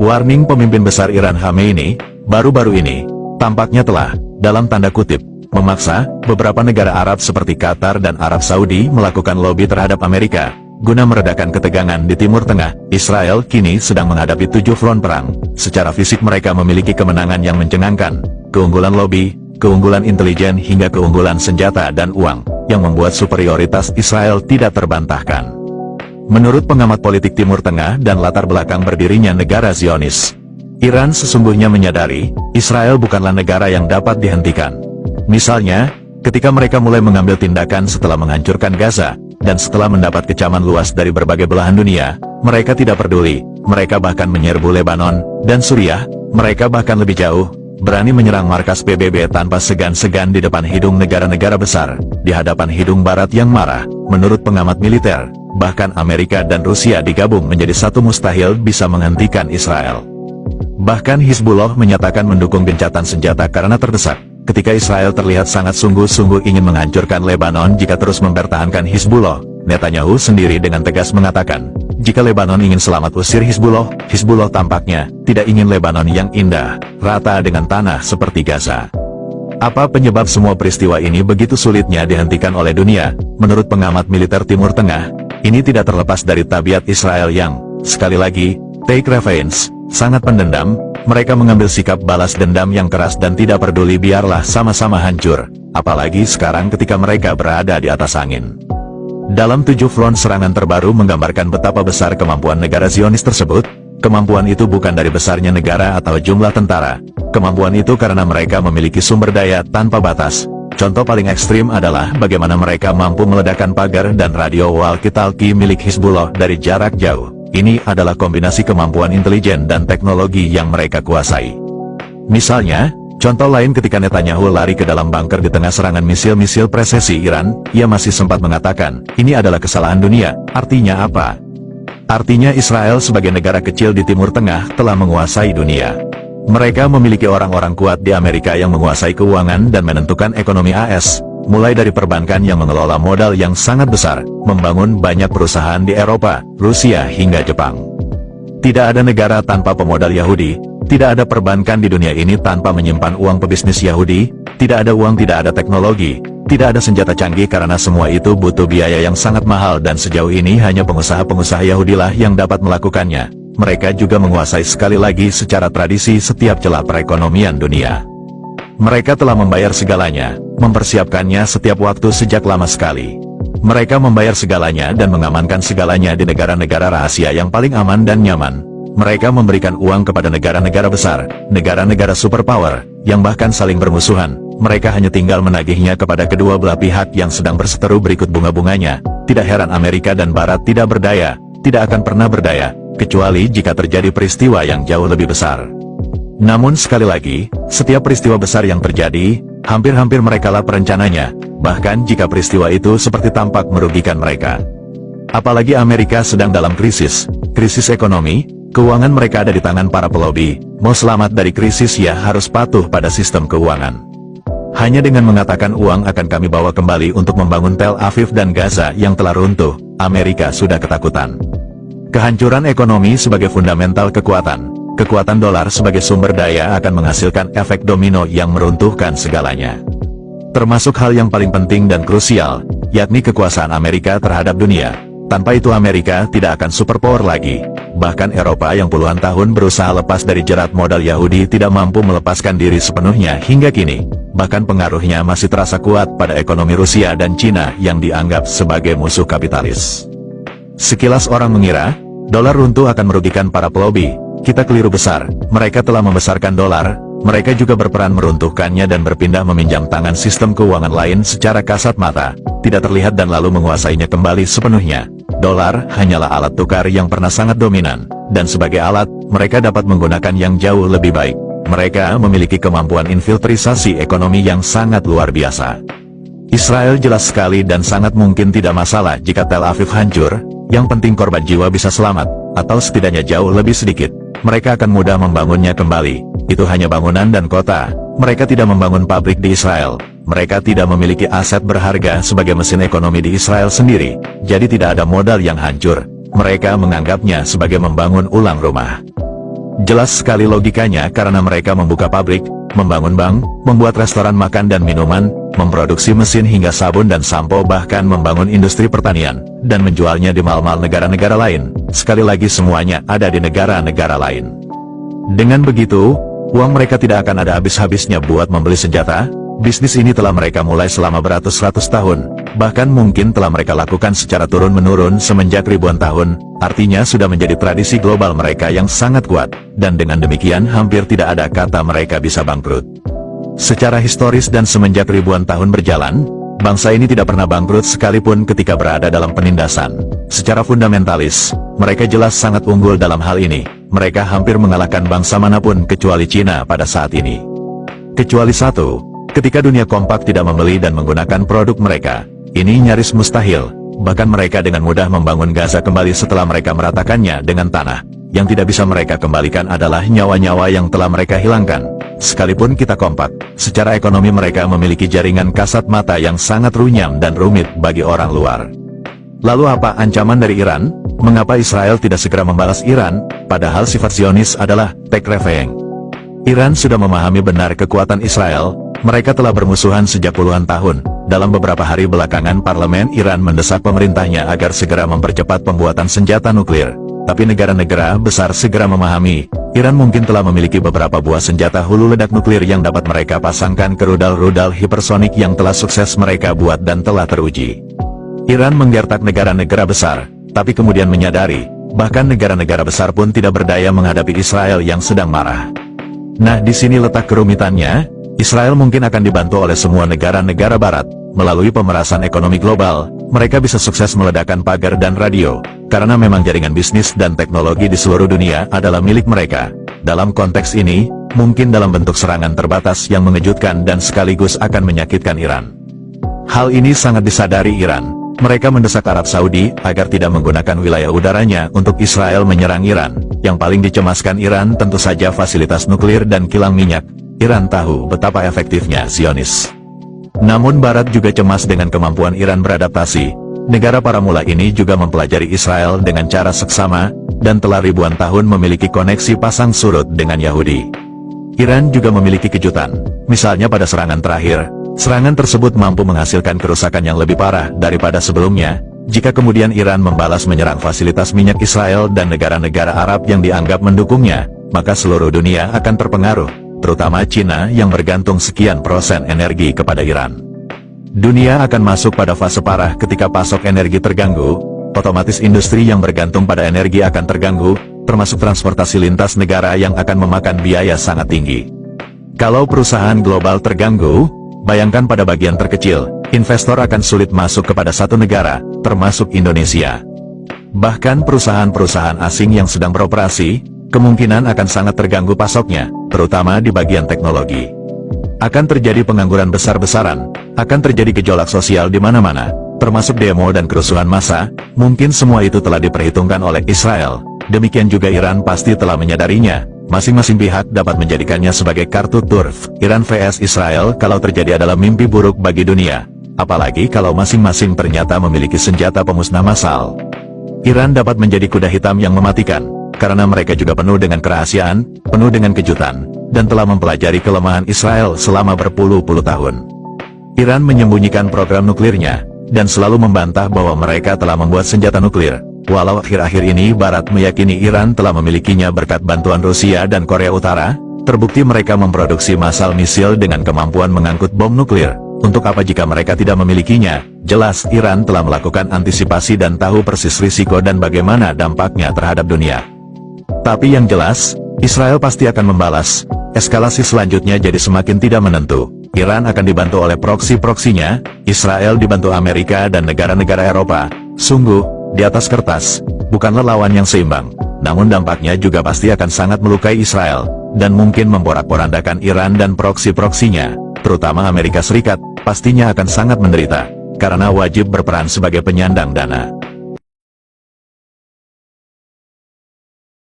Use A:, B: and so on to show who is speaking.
A: Warning pemimpin besar Iran Khamenei, baru-baru ini, tampaknya telah, dalam tanda kutip, memaksa beberapa negara Arab seperti Qatar dan Arab Saudi melakukan lobi terhadap Amerika, guna meredakan ketegangan di Timur Tengah. Israel kini sedang menghadapi 7 front perang. Secara fisik mereka memiliki kemenangan yang mencengangkan, keunggulan lobi, keunggulan intelijen hingga keunggulan senjata dan uang, yang membuat superioritas Israel tidak terbantahkan. Menurut pengamat politik Timur Tengah dan latar belakang berdirinya negara Zionis, Iran sesungguhnya menyadari, Israel bukanlah negara yang dapat dihentikan. Misalnya, ketika mereka mulai mengambil tindakan setelah menghancurkan Gaza, dan setelah mendapat kecaman luas dari berbagai belahan dunia, mereka tidak peduli, mereka bahkan menyerbu Lebanon dan Suriah, mereka bahkan lebih jauh, berani menyerang markas PBB tanpa segan-segan di depan hidung negara-negara besar, di hadapan hidung Barat yang marah. Menurut pengamat militer, bahkan Amerika dan Rusia digabung menjadi satu mustahil bisa menghentikan Israel. Bahkan Hizbullah menyatakan mendukung gencatan senjata karena terdesak. Ketika Israel terlihat sangat sungguh-sungguh ingin menghancurkan Lebanon jika terus mempertahankan Hizbullah, Netanyahu sendiri dengan tegas mengatakan, jika Lebanon ingin selamat usir Hizbullah, Hizbullah tampaknya tidak ingin Lebanon yang indah, rata dengan tanah seperti Gaza. Apa penyebab semua peristiwa ini begitu sulitnya dihentikan oleh dunia? Menurut pengamat militer Timur Tengah, ini tidak terlepas dari tabiat Israel yang, sekali lagi, take revenge, sangat pendendam. Mereka mengambil sikap balas dendam yang keras dan tidak peduli biarlah sama-sama hancur, apalagi sekarang ketika mereka berada di atas angin. Dalam 7 front serangan terbaru menggambarkan betapa besar kemampuan negara Zionis tersebut. Kemampuan itu bukan dari besarnya negara atau jumlah tentara. Kemampuan itu karena mereka memiliki sumber daya tanpa batas. Contoh paling ekstrim adalah bagaimana mereka mampu meledakkan pagar dan radio walkie-talkie milik Hizbullah dari jarak jauh. Ini adalah kombinasi kemampuan intelijen dan teknologi yang mereka kuasai. Misalnya, contoh lain ketika Netanyahu lari ke dalam bunker di tengah serangan misil-misil presisi Iran, ia masih sempat mengatakan, ini adalah kesalahan dunia. Artinya apa? Artinya Israel sebagai negara kecil di Timur Tengah telah menguasai dunia. Mereka memiliki orang-orang kuat di Amerika yang menguasai keuangan dan menentukan ekonomi AS, mulai dari perbankan yang mengelola modal yang sangat besar, membangun banyak perusahaan di Eropa, Rusia hingga Jepang. Tidak ada negara tanpa pemodal Yahudi, tidak ada perbankan di dunia ini tanpa menyimpan uang pebisnis Yahudi, tidak ada uang, tidak ada teknologi, tidak ada senjata canggih karena semua itu butuh biaya yang sangat mahal dan sejauh ini hanya pengusaha-pengusaha Yahudilah yang dapat melakukannya. Mereka juga menguasai sekali lagi secara tradisi setiap celah perekonomian dunia. Mereka telah membayar segalanya, mempersiapkannya setiap waktu sejak lama sekali. Mereka membayar segalanya dan mengamankan segalanya di negara-negara rahasia yang paling aman dan nyaman. Mereka memberikan uang kepada negara-negara besar, negara-negara superpower, yang bahkan saling bermusuhan. Mereka hanya tinggal menagihnya kepada kedua belah pihak yang sedang berseteru berikut bunga-bunganya. Tidak heran Amerika dan Barat tidak berdaya, tidak akan pernah berdaya, kecuali jika terjadi peristiwa yang jauh lebih besar. Namun sekali lagi, setiap peristiwa besar yang terjadi, hampir-hampir merekalah perencananya, bahkan jika peristiwa itu seperti tampak merugikan mereka. Apalagi Amerika sedang dalam krisis ekonomi, keuangan mereka ada di tangan para pelobi, mau selamat dari krisis ya harus patuh pada sistem keuangan. Hanya dengan mengatakan uang akan kami bawa kembali untuk membangun Tel Aviv dan Gaza yang telah runtuh, Amerika sudah ketakutan. Kehancuran ekonomi sebagai fundamental kekuatan dolar sebagai sumber daya akan menghasilkan efek domino yang meruntuhkan segalanya. Termasuk hal yang paling penting dan krusial, yakni kekuasaan Amerika terhadap dunia. Tanpa itu Amerika tidak akan superpower lagi. Bahkan Eropa yang puluhan tahun berusaha lepas dari jerat modal Yahudi tidak mampu melepaskan diri sepenuhnya hingga kini. Bahkan pengaruhnya masih terasa kuat pada ekonomi Rusia dan Cina yang dianggap sebagai musuh kapitalis. Sekilas orang mengira, dolar runtuh akan merugikan para pelobi. Kita keliru besar, mereka telah membesarkan dolar, mereka juga berperan meruntuhkannya dan berpindah meminjam tangan sistem keuangan lain secara kasat mata, tidak terlihat dan lalu menguasainya kembali sepenuhnya. Dolar hanyalah alat tukar yang pernah sangat dominan, dan sebagai alat, mereka dapat menggunakan yang jauh lebih baik. Mereka memiliki kemampuan infiltrasi ekonomi yang sangat luar biasa. Israel jelas sekali dan sangat mungkin tidak masalah jika Tel Aviv hancur, yang penting korban jiwa bisa selamat, atau setidaknya jauh lebih sedikit. Mereka akan mudah membangunnya kembali. Itu hanya bangunan dan kota. Mereka tidak membangun pabrik di Israel. Mereka tidak memiliki aset berharga sebagai mesin ekonomi di Israel sendiri. Jadi tidak ada modal yang hancur. Mereka menganggapnya sebagai membangun ulang rumah. Jelas sekali logikanya karena mereka membuka pabrik, membangun bank, membuat restoran makan dan minuman, memproduksi mesin hingga sabun dan sampo, bahkan membangun industri pertanian, dan menjualnya di mal-mal negara-negara lain. Sekali lagi semuanya ada di negara-negara lain. Dengan begitu, uang mereka tidak akan ada habis-habisnya buat membeli senjata. Bisnis ini telah mereka mulai selama beratus-ratus tahun, bahkan mungkin telah mereka lakukan secara turun-menurun semenjak ribuan tahun, artinya sudah menjadi tradisi global mereka yang sangat kuat, dan dengan demikian hampir tidak ada kata mereka bisa bangkrut. Secara historis dan semenjak ribuan tahun berjalan, bangsa ini tidak pernah bangkrut sekalipun ketika berada dalam penindasan. Secara fundamentalis, mereka jelas sangat unggul dalam hal ini. Mereka hampir mengalahkan bangsa manapun kecuali Cina pada saat ini. Kecuali satu. Ketika dunia kompak tidak membeli dan menggunakan produk mereka, ini nyaris mustahil. Bahkan mereka dengan mudah membangun Gaza kembali setelah mereka meratakannya dengan tanah. Yang tidak bisa mereka kembalikan adalah nyawa-nyawa yang telah mereka hilangkan. Sekalipun kita kompak, secara ekonomi mereka memiliki jaringan kasat mata yang sangat runyam dan rumit bagi orang luar. Lalu apa ancaman dari Iran? Mengapa Israel tidak segera membalas Iran? Padahal sifat Zionis adalah take revenge. Iran sudah memahami benar kekuatan Israel. Mereka telah bermusuhan sejak puluhan tahun. Dalam beberapa hari belakangan parlemen Iran mendesak pemerintahnya agar segera mempercepat pembuatan senjata nuklir. Tapi negara-negara besar segera memahami, Iran mungkin telah memiliki beberapa buah senjata hulu ledak nuklir yang dapat mereka pasangkan ke rudal-rudal hipersonik yang telah sukses mereka buat dan telah teruji. Iran menggertak negara-negara besar, tapi kemudian menyadari, bahkan negara-negara besar pun tidak berdaya menghadapi Israel yang sedang marah. Nah, di sini letak kerumitannya. Israel mungkin akan dibantu oleh semua negara-negara barat. Melalui pemerasan ekonomi global, mereka bisa sukses meledakkan pagar dan radio, karena memang jaringan bisnis dan teknologi di seluruh dunia adalah milik mereka. Dalam konteks ini, mungkin dalam bentuk serangan terbatas yang mengejutkan dan sekaligus akan menyakitkan Iran. Hal ini sangat disadari Iran. Mereka mendesak Arab Saudi agar tidak menggunakan wilayah udaranya untuk Israel menyerang Iran. Yang paling dicemaskan Iran tentu saja fasilitas nuklir dan kilang minyak. Iran tahu betapa efektifnya Zionis. Namun Barat juga cemas dengan kemampuan Iran beradaptasi. Negara para mula ini juga mempelajari Israel dengan cara seksama, dan telah ribuan tahun memiliki koneksi pasang surut dengan Yahudi. Iran juga memiliki kejutan, misalnya pada serangan terakhir. Serangan tersebut mampu menghasilkan kerusakan yang lebih parah daripada sebelumnya. Jika kemudian Iran membalas menyerang fasilitas minyak Israel dan negara-negara Arab yang dianggap mendukungnya, maka seluruh dunia akan terpengaruh, terutama Cina yang bergantung sekian persen energi kepada Iran. Dunia akan masuk pada fase parah ketika pasok energi terganggu, otomatis industri yang bergantung pada energi akan terganggu, termasuk transportasi lintas negara yang akan memakan biaya sangat tinggi. Kalau perusahaan global terganggu, bayangkan pada bagian terkecil, investor akan sulit masuk kepada satu negara, termasuk Indonesia. Bahkan perusahaan-perusahaan asing yang sedang beroperasi, kemungkinan akan sangat terganggu pasoknya, terutama di bagian teknologi. Akan terjadi pengangguran besar-besaran, akan terjadi gejolak sosial di mana-mana, termasuk demo dan kerusuhan massa. Mungkin semua itu telah diperhitungkan oleh Israel. Demikian juga Iran pasti telah menyadarinya. Masing-masing pihak dapat menjadikannya sebagai kartu turf. Iran vs Israel kalau terjadi adalah mimpi buruk bagi dunia. Apalagi kalau masing-masing ternyata memiliki senjata pemusnah massal. Iran dapat menjadi kuda hitam yang mematikan, karena mereka juga penuh dengan kerahasiaan, penuh dengan kejutan, dan telah mempelajari kelemahan Israel selama berpuluh-puluh tahun. Iran menyembunyikan program nuklirnya, dan selalu membantah bahwa mereka telah membuat senjata nuklir, walau akhir-akhir ini Barat meyakini Iran telah memilikinya berkat bantuan Rusia dan Korea Utara. Terbukti mereka memproduksi massal misil dengan kemampuan mengangkut bom nuklir. Untuk apa jika mereka tidak memilikinya? Jelas Iran telah melakukan antisipasi dan tahu persis risiko dan bagaimana dampaknya terhadap dunia. Tapi yang jelas, Israel pasti akan membalas. Eskalasi selanjutnya jadi semakin tidak menentu. Iran akan dibantu oleh proksi-proksinya, Israel dibantu Amerika dan negara-negara Eropa. Sungguh, di atas kertas, bukanlah lawan yang seimbang. Namun dampaknya juga pasti akan sangat melukai Israel, dan mungkin memporak-porandakan Iran dan proksi-proksinya, terutama Amerika Serikat, pastinya akan sangat menderita, karena wajib berperan sebagai penyandang dana.